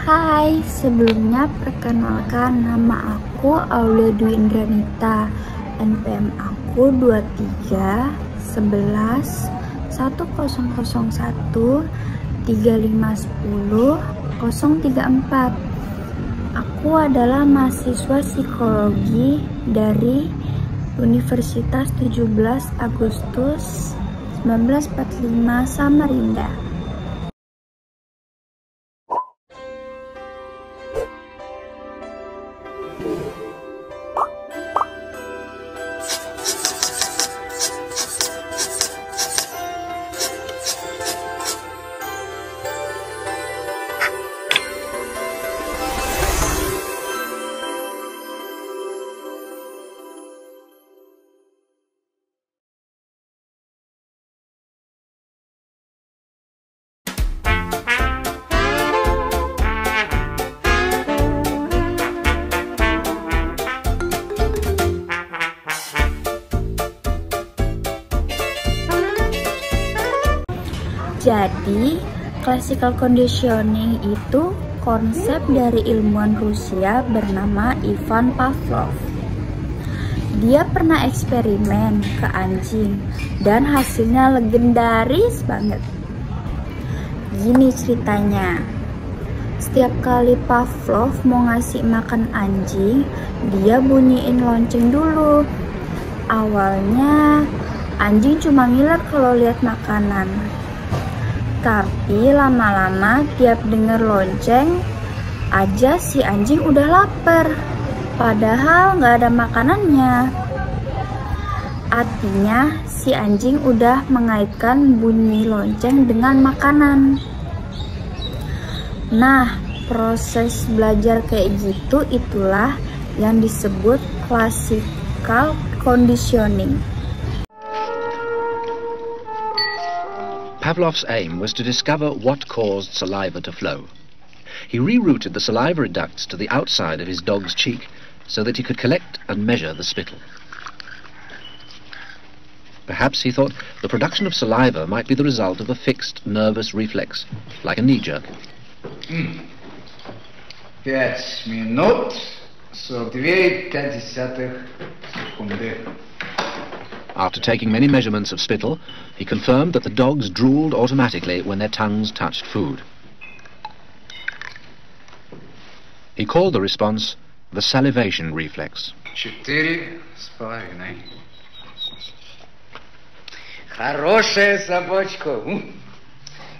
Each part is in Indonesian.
Hai, sebelumnya perkenalkan nama aku Aulia Dwi Indranita. NPM aku 23 11 1001 3510 034. Aku adalah mahasiswa psikologi dari Universitas 17 Agustus 1945 Samarinda. Jadi, classical conditioning itu konsep dari ilmuwan Rusia bernama Ivan Pavlov. Dia pernah eksperimen ke anjing dan hasilnya legendaris banget. Gini ceritanya. Setiap kali Pavlov mau ngasih makan anjing, dia bunyiin lonceng dulu. Awalnya, anjing cuma ngiler kalau lihat makanan. Tapi lama-lama tiap denger lonceng aja si anjing udah lapar, padahal nggak ada makanannya. Artinya si anjing udah mengaitkan bunyi lonceng dengan makanan. Nah, proses belajar kayak gitu itulah yang disebut classical conditioning. Pavlov's aim was to discover what caused saliva to flow. He rerouted the salivary ducts to the outside of his dog's cheek so that he could collect and measure the spittle. Perhaps he thought the production of saliva might be the result of a fixed nervous reflex, like a knee jerk. 5 минут 42,5 секунды. After taking many measurements of spittle, he confirmed that the dogs drooled automatically when their tongues touched food. He called the response the salivation reflex. 4,5. Хорошая собачка.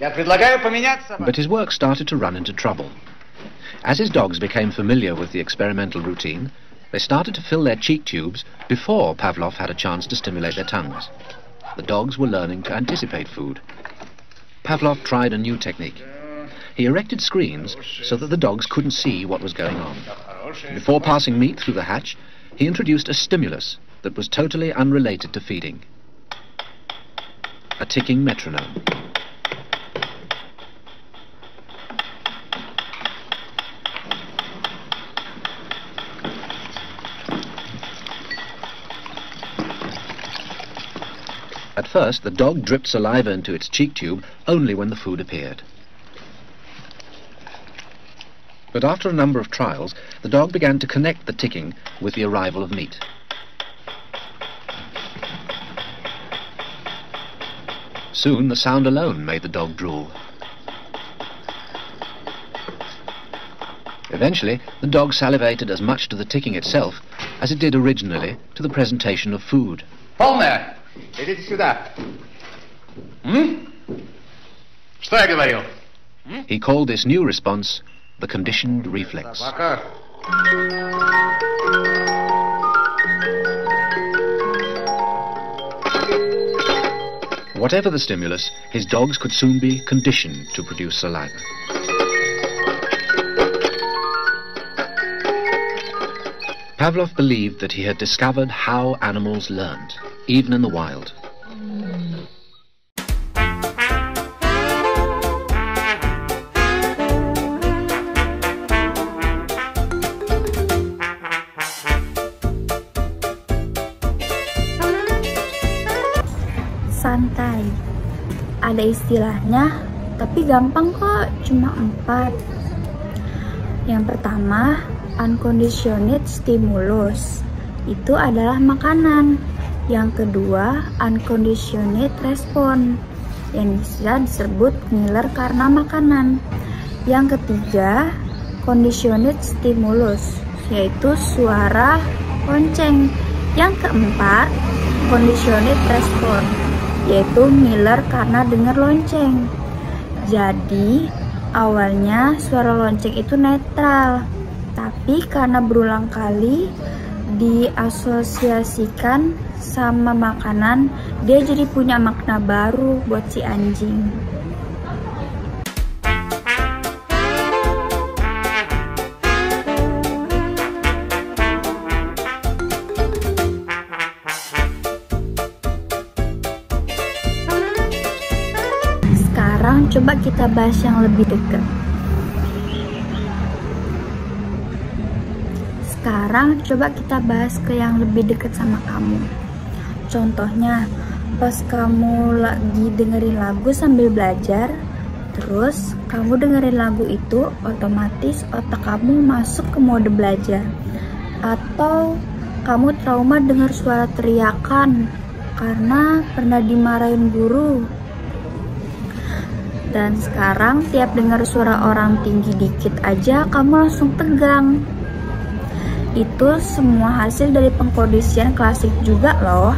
Я предлагаю поменять собаку. But his work started to run into trouble. As his dogs became familiar with the experimental routine, they started to fill their cheek tubes before Pavlov had a chance to stimulate their tongues. The dogs were learning to anticipate food. Pavlov tried a new technique. He erected screens so that the dogs couldn't see what was going on. Before passing meat through the hatch, he introduced a stimulus that was totally unrelated to feeding. A ticking metronome. At first, the dog dripped saliva into its cheek tube only when the food appeared. But after a number of trials, the dog began to connect the ticking with the arrival of meat. Soon, the sound alone made the dog drool. Eventually, the dog salivated as much to the ticking itself as it did originally to the presentation of food. Полная! Идите сюда. Что я говорил? He called this new response the conditioned reflex. Собака. Whatever the stimulus, his dogs could soon be conditioned to produce saliva. Pavlov believed that he had discovered how animals learned, even in the wild. Santai. Ada istilahnya, tapi gampang kok, cuma 4. Yang pertama, unconditioned stimulus. Itu adalah makanan. Yang kedua, unconditioned response, yang bisa disebut ngiler karena makanan. Yang ketiga, conditioned stimulus, yaitu suara lonceng. Yang keempat, conditioned response, yaitu ngiler karena dengar lonceng. Jadi, awalnya suara lonceng itu netral, tapi karena berulang kali diasosiasikan sama makanan, dia jadi punya makna baru buat si anjing. Sekarang coba kita bahas yang lebih dekat. Sekarang coba kita bahas ke yang lebih dekat sama kamu. Contohnya, pas kamu lagi dengerin lagu sambil belajar, terus kamu dengerin lagu itu, otomatis otak kamu masuk ke mode belajar. Atau kamu trauma dengar suara teriakan karena pernah dimarahin guru. Dan sekarang tiap dengar suara orang tinggi dikit aja kamu langsung tegang. Itu semua hasil dari pengkondisian klasik juga loh.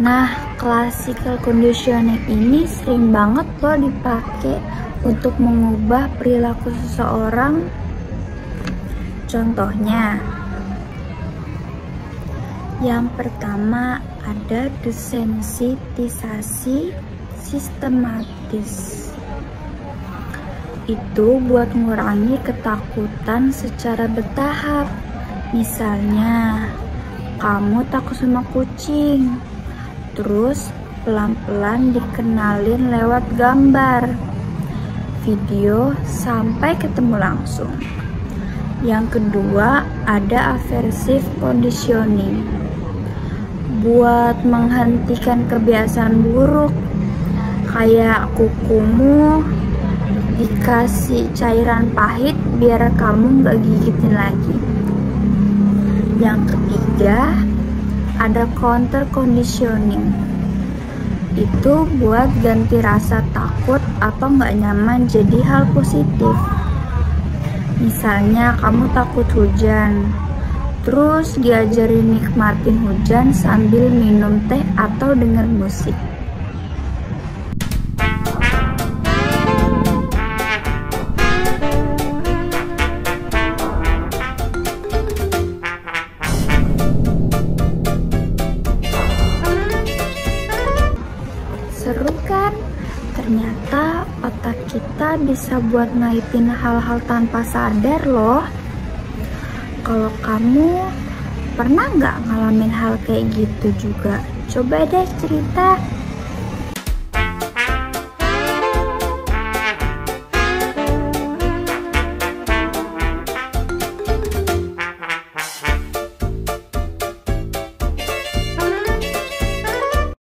Nah, classical conditioning ini sering banget loh dipakai untuk mengubah perilaku seseorang. Contohnya, yang pertama ada desensitisasi sistematis. Itu buat mengurangi ketakutan secara bertahap. Misalnya, kamu takut sama kucing, terus pelan-pelan dikenalin lewat gambar, video, sampai ketemu langsung. Yang kedua, ada aversive conditioning. Buat menghentikan kebiasaan buruk, kayak kukumu dikasih cairan pahit biar kamu gak gigitin lagi. Yang ketiga, ada counter conditioning. Itu buat ganti rasa takut atau gak nyaman jadi hal positif. Misalnya kamu takut hujan, terus diajarin nikmatin hujan sambil minum teh atau denger musik. Seru kan? Ternyata otak kita bisa buat ngaitin hal-hal tanpa sadar loh. Kalau kamu pernah nggak ngalamin hal kayak gitu juga? Coba deh cerita.